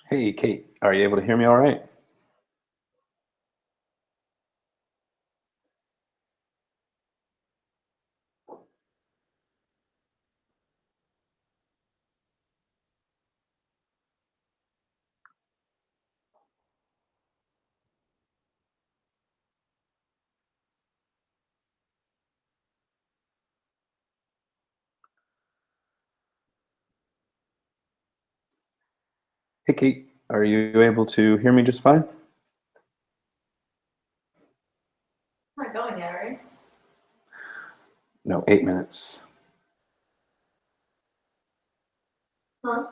Hey, Kate, are you able to hear me all right? Hey, Kate, are you able to hear me just fine? Not going yet, right? No, 8 minutes. Huh?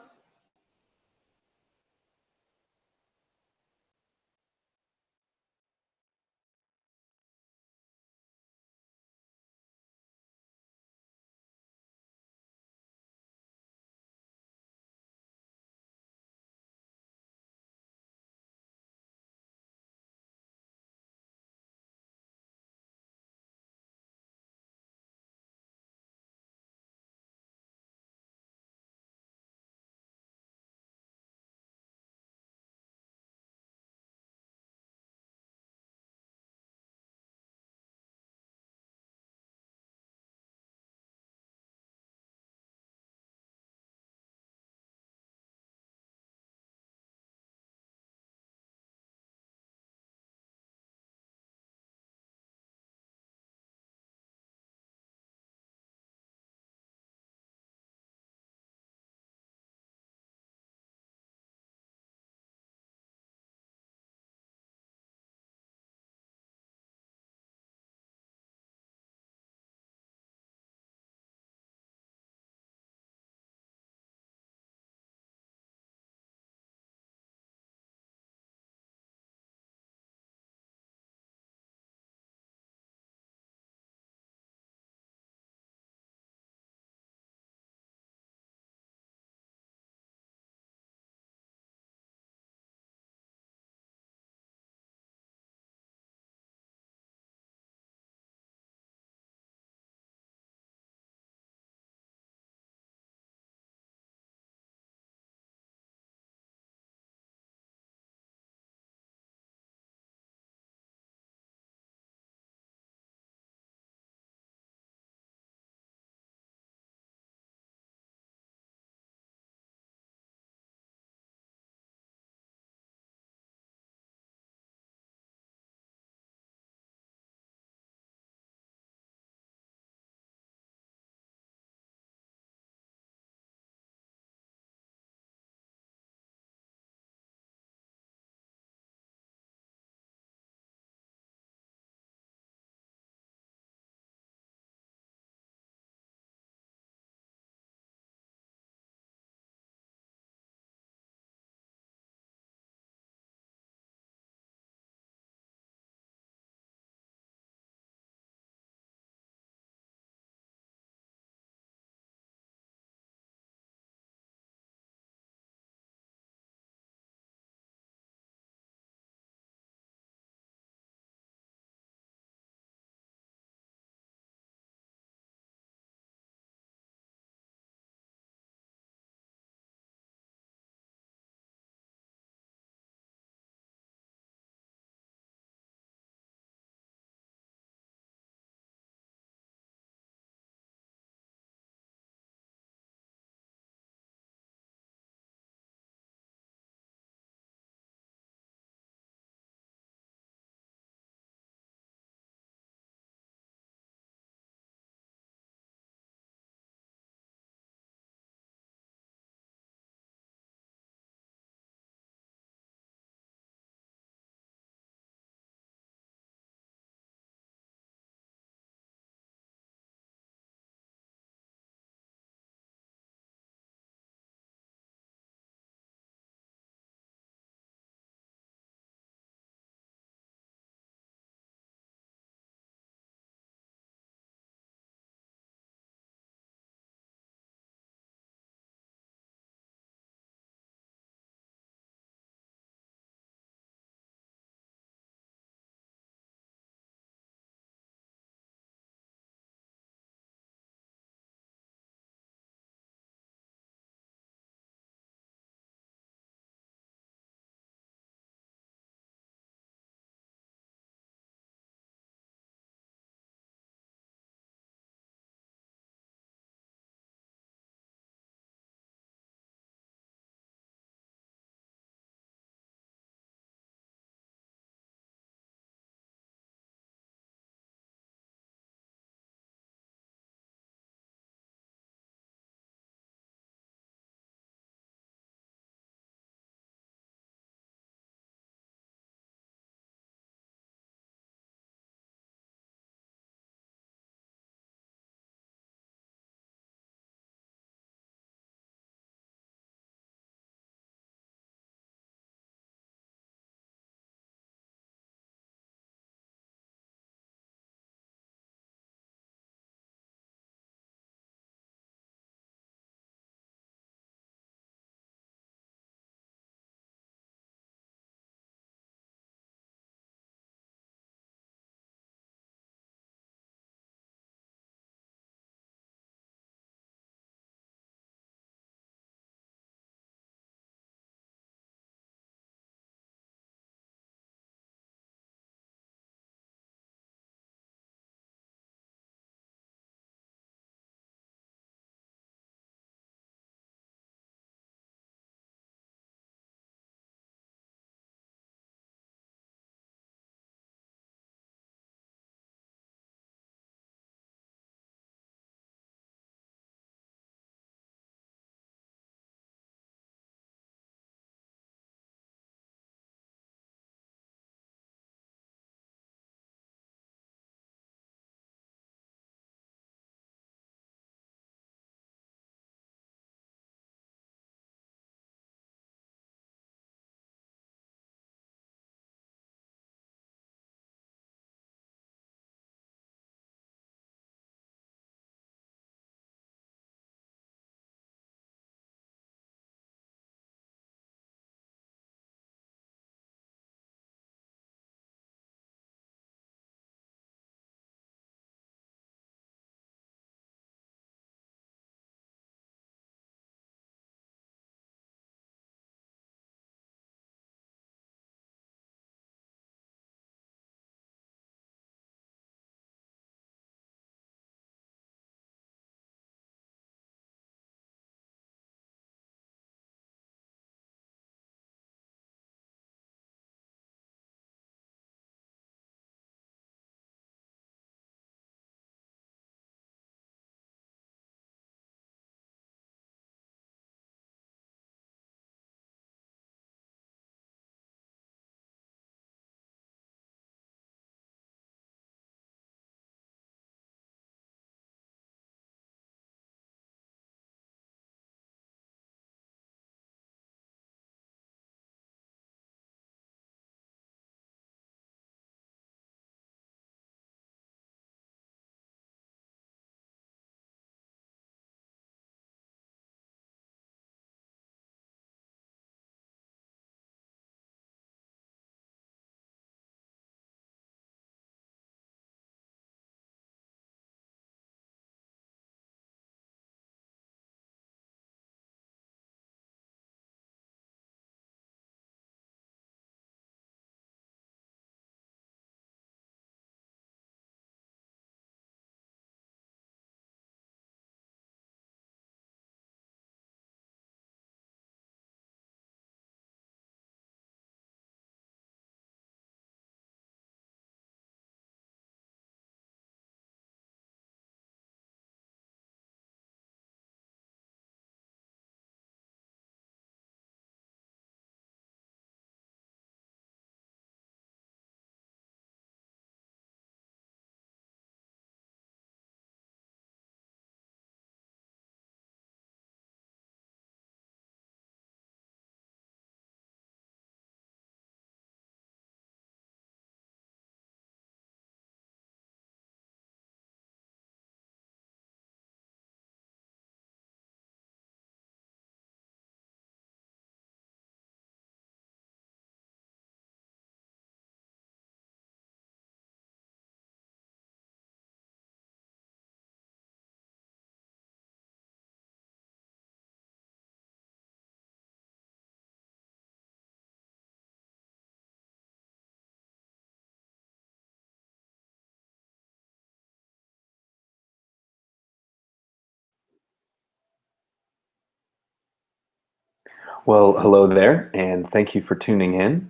Well, hello there, and thank you for tuning in.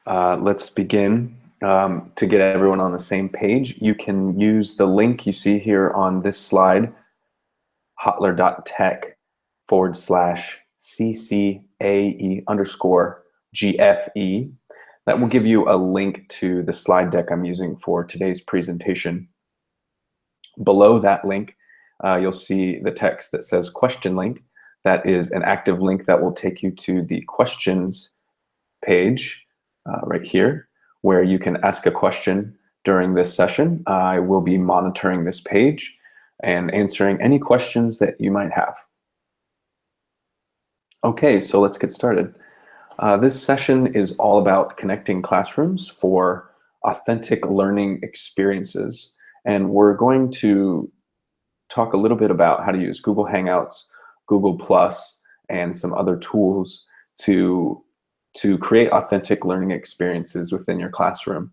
Let's begin. To get everyone on the same page, you can use the link you see here on this slide, hotler.tech/CCAE_GFE. That will give you a link to the slide deck I'm using for today's presentation. Below that link, you'll see the text that says question link. That is an active link that will take you to the questions page right here, where you can ask a question during this session. I will be monitoring this page and answering any questions that you might have. Okay, so let's get started. This session is all about connecting classrooms for authentic learning experiences. And we're going to talk a little bit about how to use Google Hangouts, Google Plus, and some other tools to create authentic learning experiences within your classroom.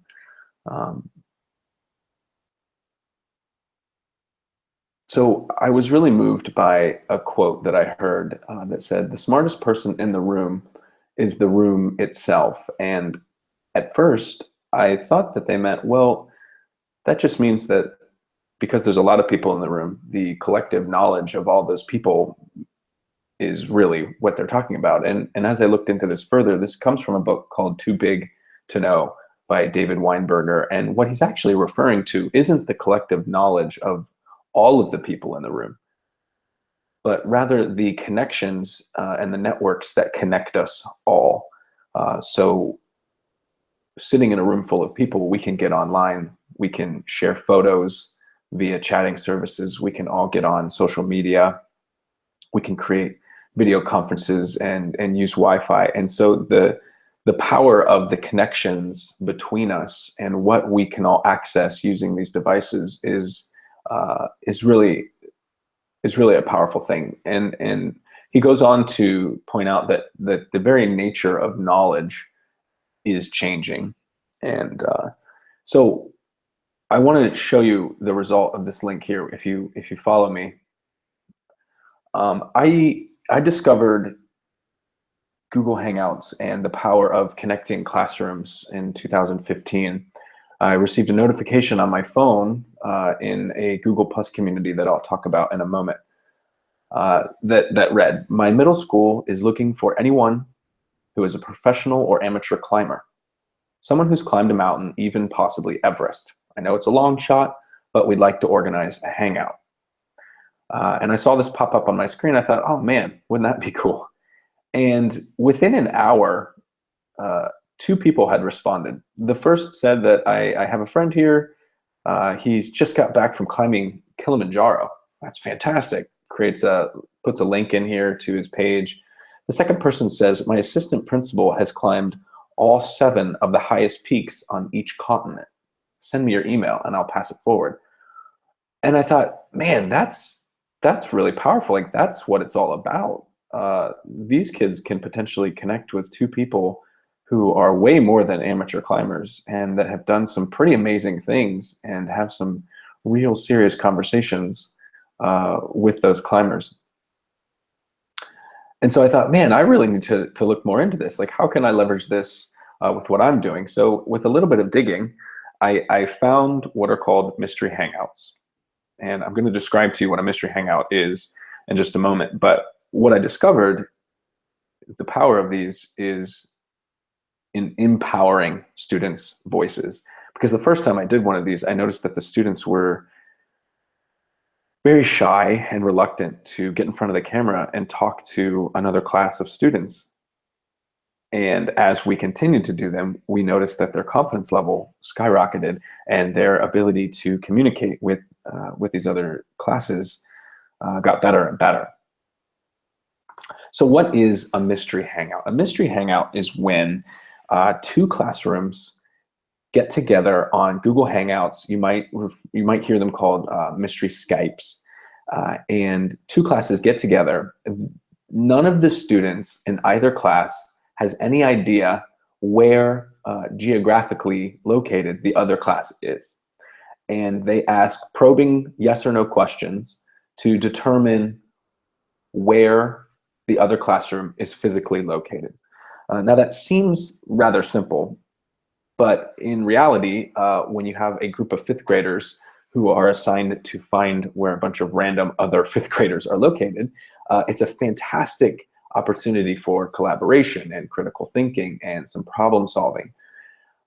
So I was really moved by a quote that I heard that said, "The smartest person in the room is the room itself." And at first, I thought that they meant, well, that just means that because there's a lot of people in the room, the collective knowledge of all those people is really what they're talking about. And as I looked into this further, this comes from a book called Too Big to Know by David Weinberger. And what he's actually referring to isn't the collective knowledge of all of the people in the room, but rather the connections and the networks that connect us all. So sitting in a room full of people, we can get online, we can share photos via chatting services, we can all get on social media, we can create video conferences and use Wi-Fi. And so the power of the connections between us and what we can all access using these devices is really a powerful thing. And he goes on to point out that the very nature of knowledge is changing. And so I want to show you the result of this link here. If you follow me, I discovered Google Hangouts and the power of connecting classrooms in 2015. I received a notification on my phone in a Google Plus community that I'll talk about in a moment that read, "My middle school is looking for anyone who is a professional or amateur climber, someone who's climbed a mountain, even possibly Everest. I know it's a long shot, but we'd like to organize a hangout." And I saw this pop up on my screen. I thought, oh man, wouldn't that be cool? And within an hour, two people had responded. The first said that I have a friend here. He's just got back from climbing Kilimanjaro. That's fantastic. Puts a link in here to his page. The second person says, "My assistant principal has climbed all 7 of the highest peaks on each continent. Send me your email and I'll pass it forward." And I thought, man, that's really powerful. Like, that's what it's all about. These kids can potentially connect with 2 people who are way more than amateur climbers and that have done some pretty amazing things and have some real serious conversations with those climbers. And so I thought, man, I really need to look more into this. Like, how can I leverage this with what I'm doing? So with a little bit of digging, I found what are called mystery hangouts. And I'm going to describe to you what a mystery hangout is in just a moment. But what I discovered, the power of these is in empowering students' voices. Because the first time I did one of these, I noticed that the students were very shy and reluctant to get in front of the camera and talk to another class of students. And as we continued to do them, we noticed that their confidence level skyrocketed and their ability to communicate with these other classes got better and better. So what is a mystery hangout? A mystery hangout is when 2 classrooms get together on Google Hangouts. You might hear them called mystery Skypes. And 2 classes get together. None of the students in either class has any idea where geographically located the other class is. And they ask probing yes or no questions to determine where the other classroom is physically located. Now that seems rather simple, but in reality, when you have a group of fifth graders who are assigned to find where a bunch of random other fifth graders are located, it's a fantastic opportunity for collaboration and critical thinking and some problem solving.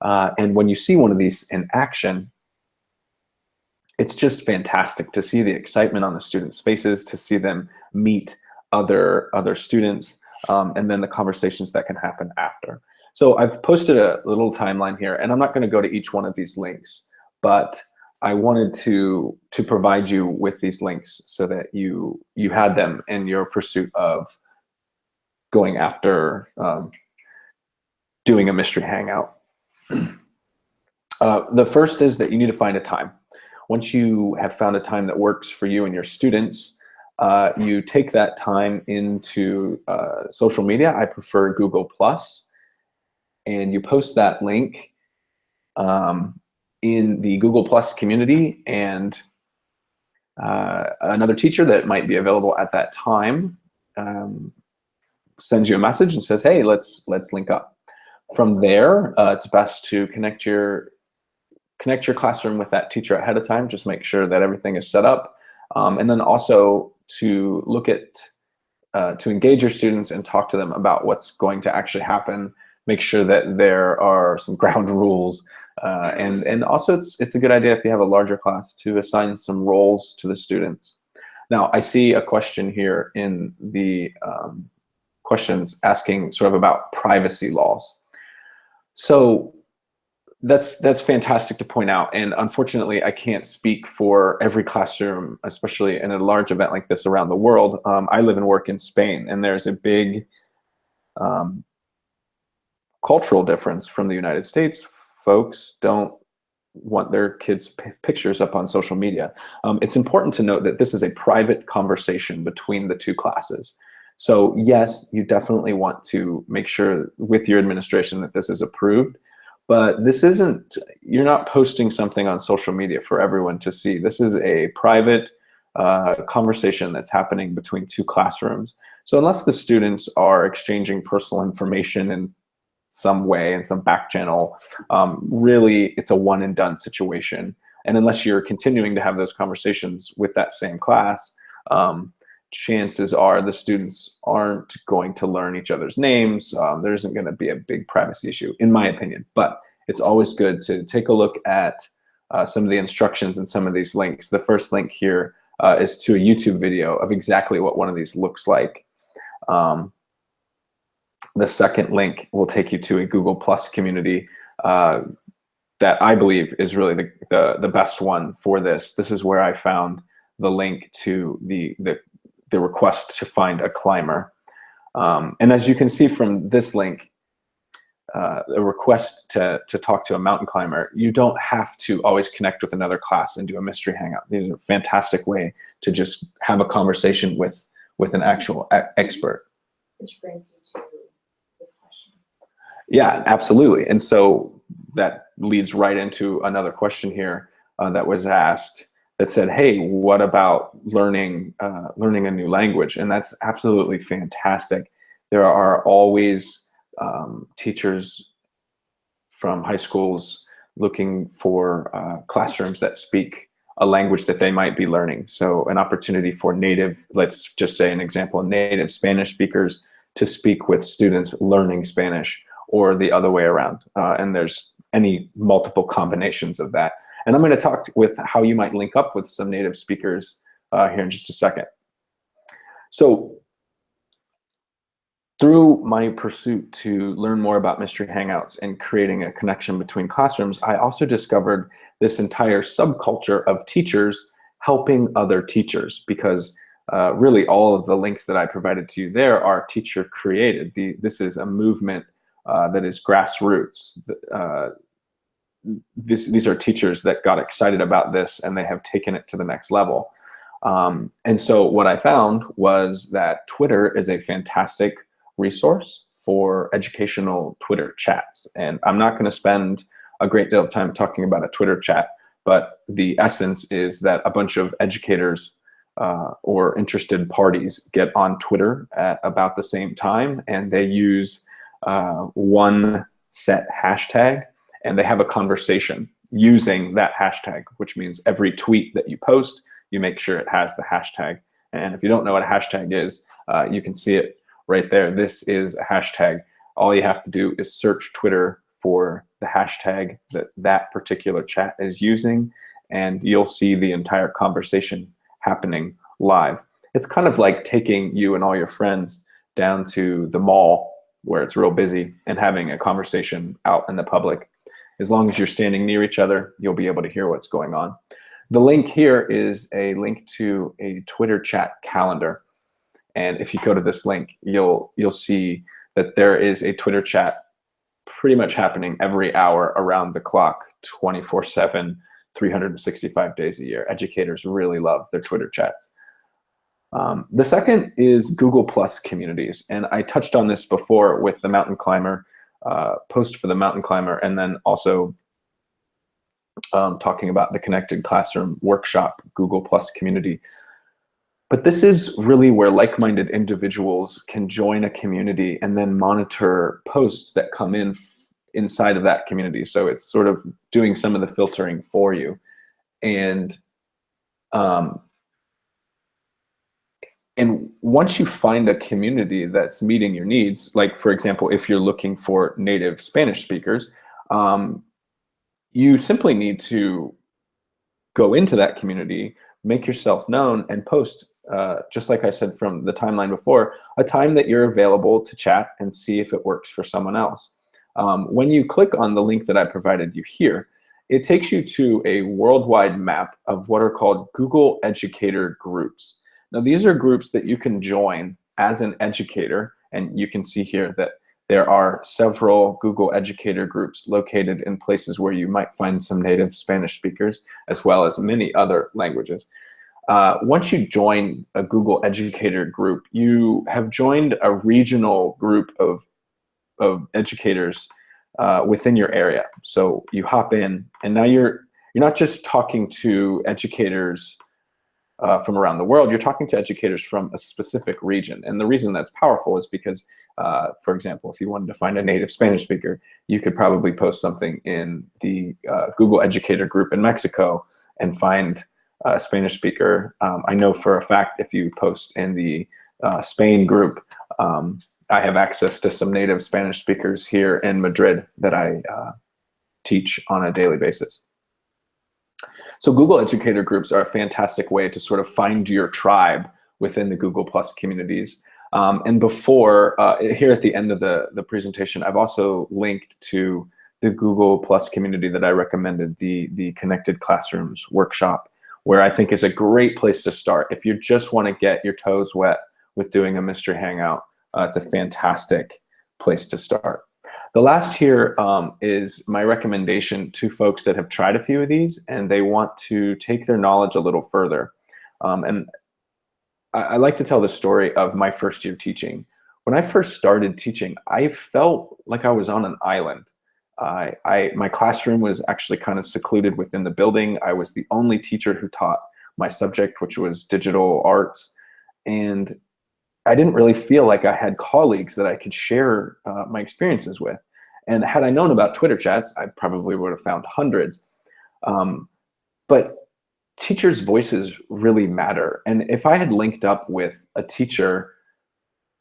And when you see one of these in action, it's just fantastic to see the excitement on the students' faces, to see them meet other students, and then the conversations that can happen after. So I've posted a little timeline here, and I'm not going to go to each one of these links, but I wanted to provide you with these links so that you had them in your pursuit of going after doing a mystery hangout. The first is that you need to find a time. Once you have found a time that works for you and your students, you take that time into social media. I prefer Google Plus, and you post that link in the Google Plus community, and another teacher that might be available at that time sends you a message and says, "Hey, let's link up." From there, it's best to connect your classroom with that teacher ahead of time. Just make sure that everything is set up, and then also to look at to engage your students and talk to them about what's going to actually happen. Make sure that there are some ground rules, and also it's a good idea if you have a larger class to assign some roles to the students. Now, I see a question here in the questions asking sort of about privacy laws. So that's fantastic to point out, and unfortunately I can't speak for every classroom, especially in a large event like this around the world. I live and work in Spain, and there's a big cultural difference from the United States. Folks don't want their kids' pictures up on social media. It's important to note that this is a private conversation between the two classes. So yes, you definitely want to make sure with your administration that this is approved. But this isn't, you're not posting something on social media for everyone to see. This is a private conversation that's happening between two classrooms. So unless the students are exchanging personal information in some way, in some back channel, really it's a one and done situation. And unless you're continuing to have those conversations with that same class, chances are the students aren't going to learn each other's names. There isn't going to be a big privacy issue, in my opinion. But it's always good to take a look at some of the instructions and some of these links. The first link here is to a YouTube video of exactly what one of these looks like. The second link will take you to a Google Plus community that I believe is really the best one for this. This is where I found the link to the request to find a climber. And as you can see from this link, a request to talk to a mountain climber, you don't have to always connect with another class and do a mystery hangout. These are a fantastic way to just have a conversation with an actual expert. Which brings you to this question. Yeah, absolutely. And so that leads right into another question here that was asked that said, hey, what about learning a new language? And that's absolutely fantastic. There are always teachers from high schools looking for classrooms that speak a language that they might be learning. So an opportunity for native, let's just say an example, native Spanish speakers to speak with students learning Spanish, or the other way around. And there's any multiple combinations of that. And I'm going to talk with how you might link up with some native speakers here in just a second. So through my pursuit to learn more about mystery hangouts and creating a connection between classrooms, I also discovered this entire subculture of teachers helping other teachers, because really all of the links that I provided to you there are teacher created. This is a movement that is grassroots. These are teachers that got excited about this and they have taken it to the next level. And so what I found was that Twitter is a fantastic resource for educational Twitter chats. And I'm not going to spend a great deal of time talking about a Twitter chat, but the essence is that a bunch of educators or interested parties get on Twitter at about the same time, and they use one set hashtag, and they have a conversation using that hashtag, which means every tweet that you post, you make sure it has the hashtag. And if you don't know what a hashtag is, you can see it right there. This is a hashtag. All you have to do is search Twitter for the hashtag that that particular chat is using, and you'll see the entire conversation happening live. It's kind of like taking you and all your friends down to the mall where it's real busy and having a conversation out in the public. As long as you're standing near each other, you'll be able to hear what's going on. The link here is a link to a Twitter chat calendar. And if you go to this link, you'll see that there is a Twitter chat pretty much happening every hour around the clock, 24/7, 365 days a year. Educators really love their Twitter chats. The second is Google Plus communities. And I touched on this before with the mountain climber, post for the mountain climber, and then also talking about the Connected Classroom Workshop Google Plus community. But this is really where like-minded individuals can join a community and then monitor posts that come in inside of that community. So it's sort of doing some of the filtering for you. And once you find a community that's meeting your needs, like for example, if you're looking for native Spanish speakers, you simply need to go into that community, make yourself known, and post, just like I said from the timeline before, a time that you're available to chat and see if it works for someone else. When you click on the link that I provided you here, it takes you to a worldwide map of what are called Google Educator groups. Now, these are groups that you can join as an educator, and you can see here that there are several Google Educator groups located in places where you might find some native Spanish speakers, as well as many other languages. Once you join a Google Educator group, you have joined a regional group of educators within your area. So you hop in, and now you're not just talking to educators from around the world, you're talking to educators from a specific region. And the reason that's powerful is because, for example, if you wanted to find a native Spanish speaker, you could probably post something in the Google Educator group in Mexico and find a Spanish speaker. I know for a fact if you post in the Spain group, I have access to some native Spanish speakers here in Madrid that I teach on a daily basis. So Google Educator groups are a fantastic way to sort of find your tribe within the Google Plus communities. And before, here at the end of the presentation, I've also linked to the Google Plus community that I recommended, the Connected Classrooms Workshop, where I think is a great place to start. If you just want to get your toes wet with doing a mystery hangout, it's a fantastic place to start. The last here is my recommendation to folks that have tried a few of these and they want to take their knowledge a little further. And I like to tell the story of my first year teaching. When I first started teaching, I felt like I was on an island. My classroom was actually kind of secluded within the building. I was the only teacher who taught my subject, which was digital arts. And I didn't really feel like I had colleagues that I could share my experiences with. And had I known about Twitter chats, I probably would have found hundreds. But teachers' voices really matter. And if I had linked up with a teacher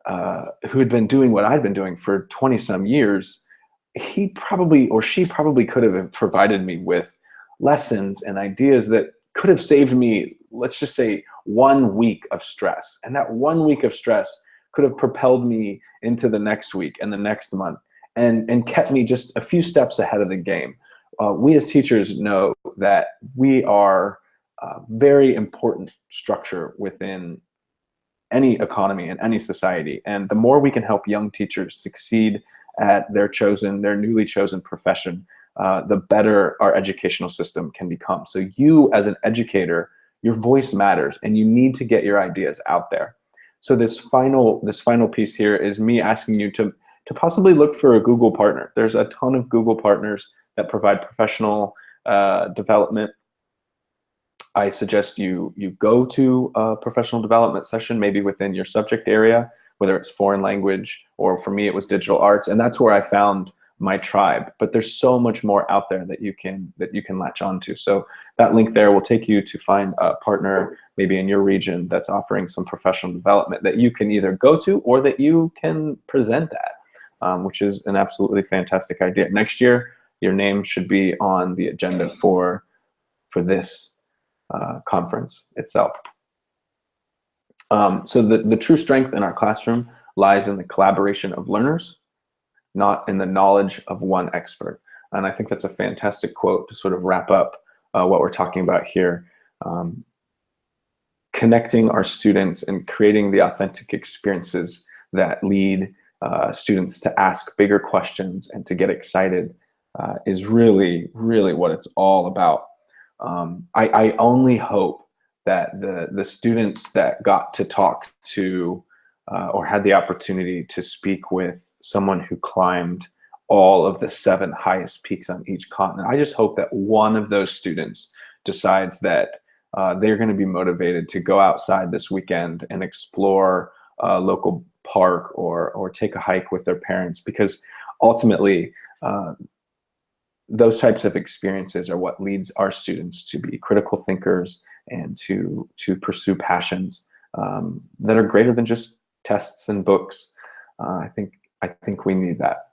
who had been doing what I'd been doing for 20 some years, he probably, or she probably could have provided me with lessons and ideas that could have saved me, let's just say, 1 week of stress. And that 1 week of stress could have propelled me into the next week and the next month and kept me just a few steps ahead of the game. We as teachers know that we are a very important structure within any economy and any society. And the more we can help young teachers succeed at their newly chosen profession, the better our educational system can become. So you as an educator, your voice matters, and you need to get your ideas out there. So this final piece here is me asking you to possibly look for a Google partner. There's a ton of Google partners that provide professional development I suggest you go to a professional development session, maybe within your subject area, whether it's foreign language, or for me it was digital arts, and that's where I found my tribe. But there's so much more out there that you can latch onto. So that link there will take you to find a partner maybe in your region that's offering some professional development that you can either go to or that you can present at, which is an absolutely fantastic idea. Next year, your name should be on the agenda for this conference itself. So the true strength in our classroom lies in the collaboration of learners, not in the knowledge of one expert. And I think that's a fantastic quote to sort of wrap up what we're talking about here. Connecting our students and creating the authentic experiences that lead students to ask bigger questions and to get excited is really, really what it's all about. I only hope that the students that got to talk to or had the opportunity to speak with someone who climbed all of the 7 highest peaks on each continent, I just hope that one of those students decides that they're going to be motivated to go outside this weekend and explore a local park or take a hike with their parents, because ultimately those types of experiences are what leads our students to be critical thinkers and to pursue passions that are greater than just tests and books. I think we need that.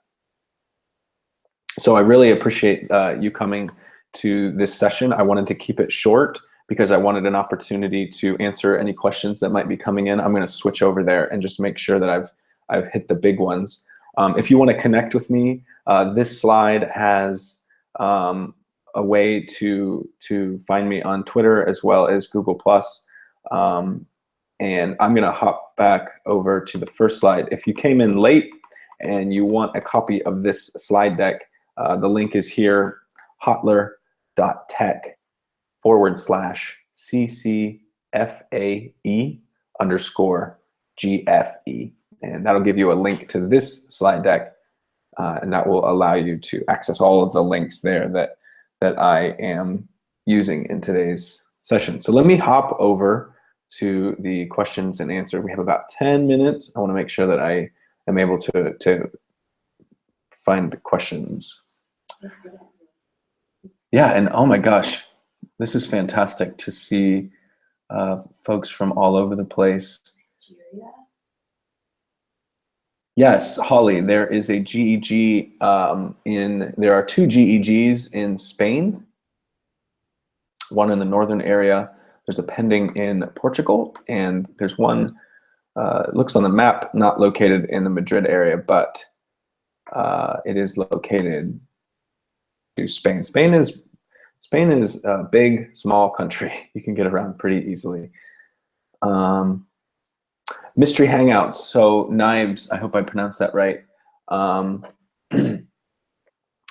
So I really appreciate you coming to this session. I wanted to keep it short because I wanted an opportunity to answer any questions that might be coming in. I'm going to switch over there and just make sure that I've hit the big ones. If you want to connect with me, this slide has a way to find me on Twitter as well as Google+. And I'm going to hop back over to the first slide. If you came in late and you want a copy of this slide deck, the link is here, hotler.tech/CCFAE_GFE. And that'll give you a link to this slide deck, and that will allow you to access all of the links there that I am using in today's session. So let me hop over to the questions and answer. We have about 10 minutes. I want to make sure that I am able to find the questions. Yeah, and oh my gosh, this is fantastic to see folks from all over the place. Yes, Holly, there is a GEG there are 2 GEGs in Spain, one in the northern area. There's a pending in Portugal, and there's one, it looks on the map, not located in the Madrid area, but it is located to Spain. Spain is a big, small country. You can get around pretty easily. Mystery Hangouts, so Knives, I hope I pronounced that right.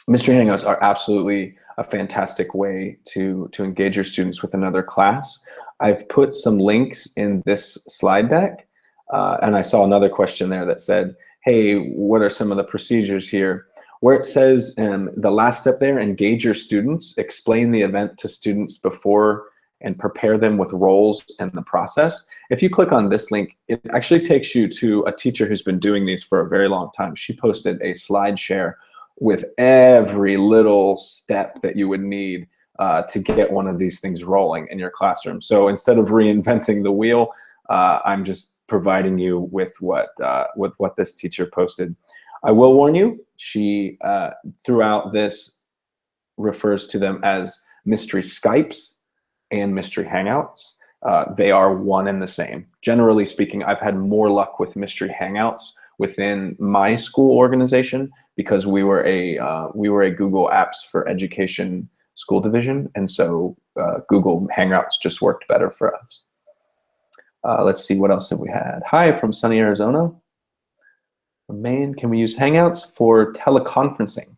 Mystery Hangouts are absolutely a fantastic way to engage your students with another class. I've put some links in this slide deck, and I saw another question there that said, hey, what are some of the procedures here? Where it says the last step there, engage your students, explain the event to students before and prepare them with roles and the process. If you click on this link, it actually takes you to a teacher who's been doing these for a very long time. She posted a slide share with every little step that you would need to get one of these things rolling in your classroom. So instead of reinventing the wheel, I'm just providing you with what this teacher posted. I will warn you, she throughout this refers to them as mystery Skypes and mystery Hangouts. They are one and the same. Generally speaking, I've had more luck with mystery Hangouts within my school organization because we were a Google Apps for Education school division, and so Google Hangouts just worked better for us. Let's see, what else have we had? Hi from sunny Arizona. Maine, can we use Hangouts for teleconferencing,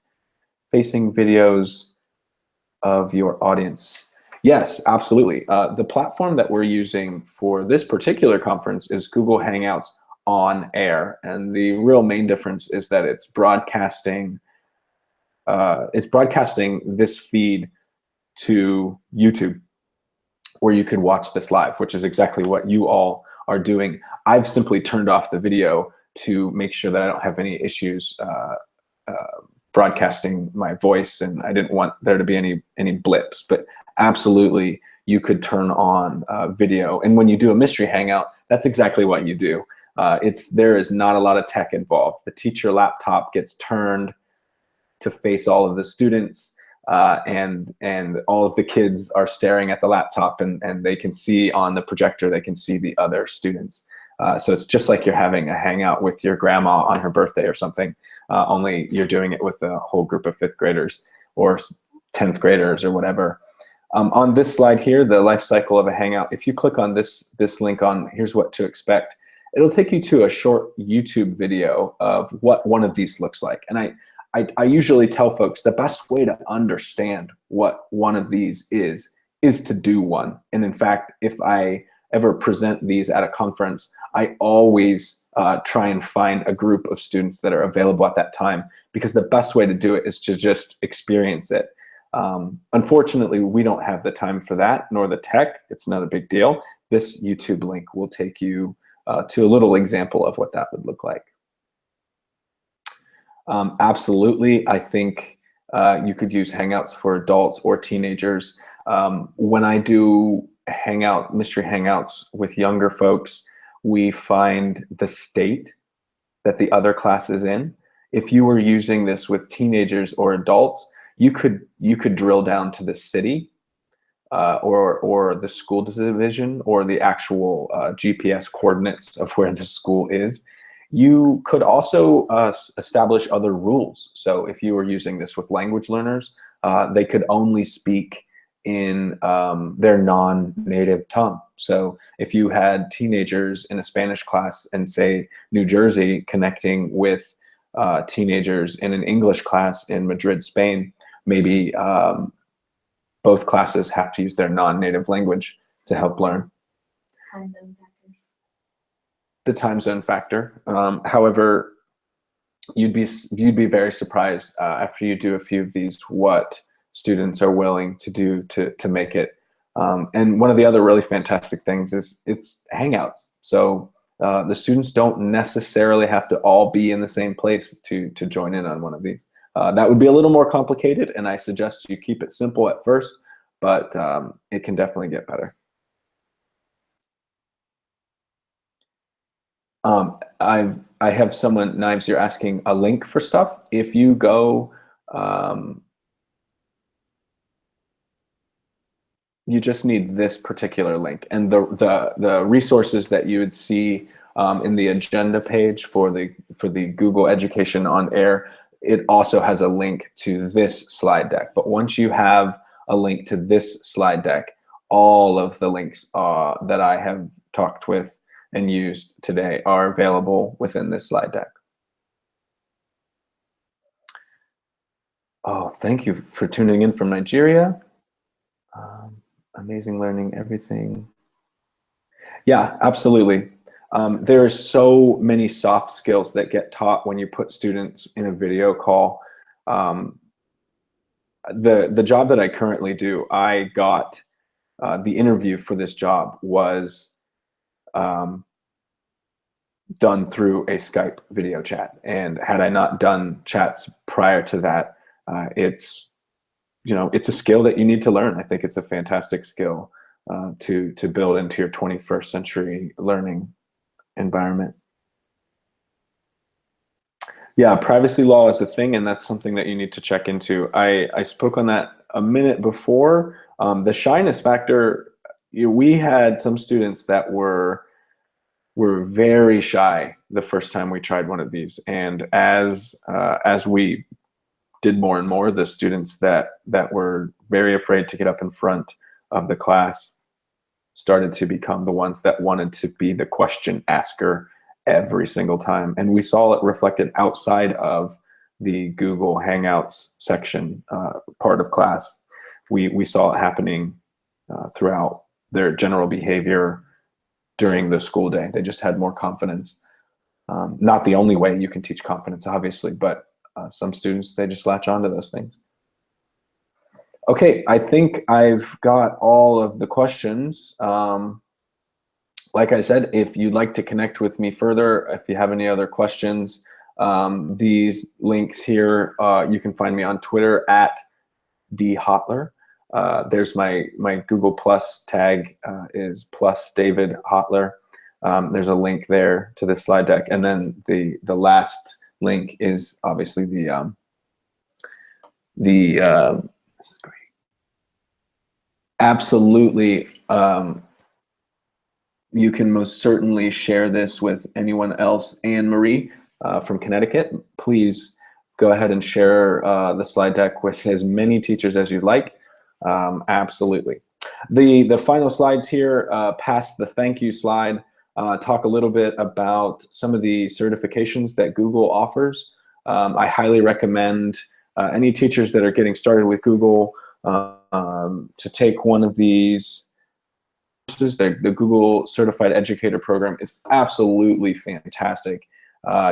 facing videos of your audience? Yes, absolutely. The platform that we're using for this particular conference is Google Hangouts on air, and the real main difference is that it's broadcasting this feed to YouTube. or you could watch this live, which is exactly what you all are doing. I've simply turned off the video to make sure that I don't have any issues broadcasting my voice, and I didn't want there to be any blips. But absolutely, you could turn on video, and when you do a mystery hangout, that's exactly what you do. There is not a lot of tech involved. The teacher laptop gets turned to face all of the students, and all of the kids are staring at the laptop, and they can see on the projector, they can see the other students. So it's just like you're having a hangout with your grandma on her birthday or something, only you're doing it with a whole group of 5th graders or 10th graders or whatever. On this slide here, the life cycle of a hangout, if you click on this link on here's what to expect, it'll take you to a short YouTube video of what one of these looks like. And I usually tell folks the best way to understand what one of these is to do one. And in fact, if I ever present these at a conference, I always try and find a group of students that are available at that time, because the best way to do it is to just experience it. Unfortunately, we don't have the time for that, nor the tech. It's not a big deal. This YouTube link will take you to a little example of what that would look like. Absolutely, I think you could use Hangouts for adults or teenagers. When I do mystery hangouts with younger folks, we find the state that the other class is in. If you were using this with teenagers or adults, you could drill down to the city or the school division or the actual GPS coordinates of where the school is. You could also establish other rules. So if you were using this with language learners, they could only speak in their non-native tongue. So if you had teenagers in a Spanish class in, say, New Jersey connecting with teenagers in an English class in Madrid, Spain, maybe both classes have to use their non-native language to help learn. Time zone factors. The time zone factor. However, you'd be very surprised after you do a few of these what students are willing to do to make it. And one of the other really fantastic things is it's Hangouts. So the students don't necessarily have to all be in the same place to join in on one of these. That would be a little more complicated, and I suggest you keep it simple at first, but it can definitely get better. I have someone, Knives, you're asking a link for stuff. If you go, you just need this particular link, and the resources that you would see in the agenda page for the Google Education on Air, it also has a link to this slide deck. But once you have a link to this slide deck, all of the links that I have talked with and used today are available within this slide deck. Oh, thank you for tuning in from Nigeria. Amazing learning everything. Yeah, absolutely. There are so many soft skills that get taught when you put students in a video call. The job that I currently do, I got the interview for this job was done through a Skype video chat. And had I not done chats prior to that, it's a skill that you need to learn. I think it's a fantastic skill to build into your 21st century learning environment. Yeah, privacy law is a thing, and that's something that you need to check into. I spoke on that a minute before. The shyness factor, we had some students that were very shy the first time we tried one of these, and as we did more and more, the students that were very afraid to get up in front of the class started to become the ones that wanted to be the question asker every single time. And we saw it reflected outside of the Google Hangouts section part of class. We saw it happening throughout their general behavior during the school day. They just had more confidence. Not the only way you can teach confidence, obviously, but some students, they just latch onto those things. Okay, I think I've got all of the questions. Like I said, if you'd like to connect with me further, if you have any other questions, these links here, you can find me on Twitter at @dhotler. There's my Google Plus tag is plus David Hotler. There's a link there to this slide deck, and then the last link is obviously this is great. Absolutely. You can most certainly share this with anyone else. Anne-Marie from Connecticut, please go ahead and share the slide deck with as many teachers as you'd like. Absolutely. The final slides here, past the thank you slide, talk a little bit about some of the certifications that Google offers. I highly recommend any teachers that are getting started with Google to take one of these. The Google Certified Educator program is absolutely fantastic.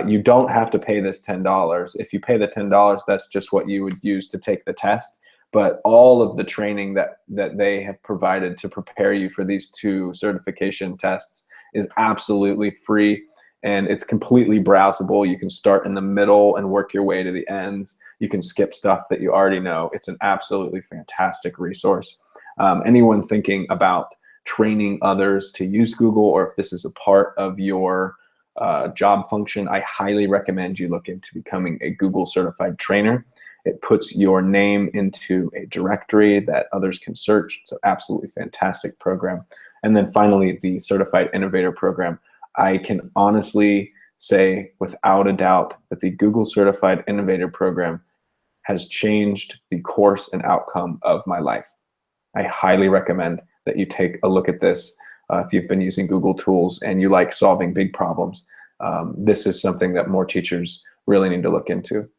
You don't have to pay this $10. If you pay the $10, that's just what you would use to take the test. But all of the training that they have provided to prepare you for these 2 certification tests is absolutely free, and it's completely browsable. You can start in the middle and work your way to the ends. You can skip stuff that you already know. It's an absolutely fantastic resource. Anyone thinking about training others to use Google, or if this is a part of your job function, I highly recommend you look into becoming a Google certified trainer. It puts your name into a directory that others can search. It's an absolutely fantastic program. And then finally, the Certified Innovator program. I can honestly say without a doubt that the Google Certified Innovator program has changed the course and outcome of my life. I highly recommend that you take a look at this if you've been using Google tools and you like solving big problems. This is something that more teachers really need to look into.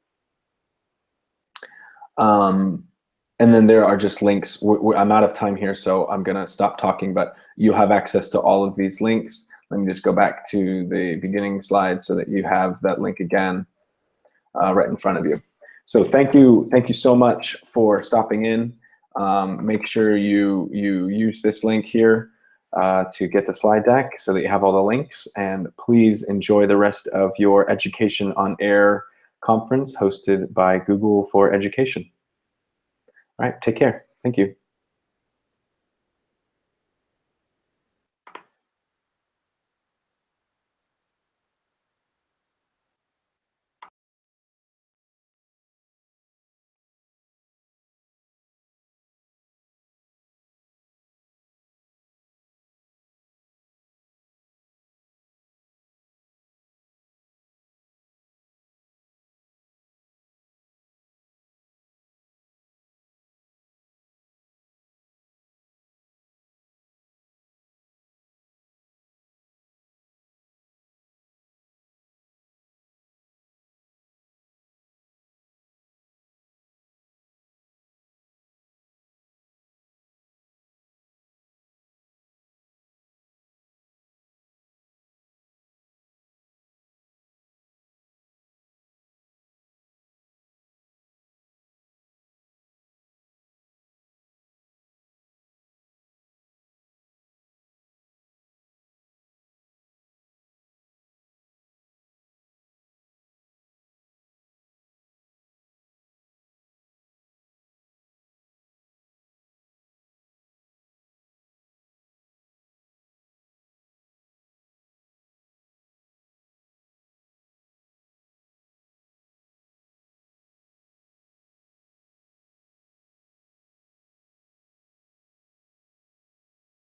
And then there are just links. I'm out of time here, so I'm going to stop talking, but you have access to all of these links. Let me just go back to the beginning slide so that you have that link again right in front of you. So thank you so much for stopping in. Make sure you use this link here to get the slide deck so that you have all the links, and please enjoy the rest of your Education on Air conference hosted by Google for Education. All right, take care. Thank you.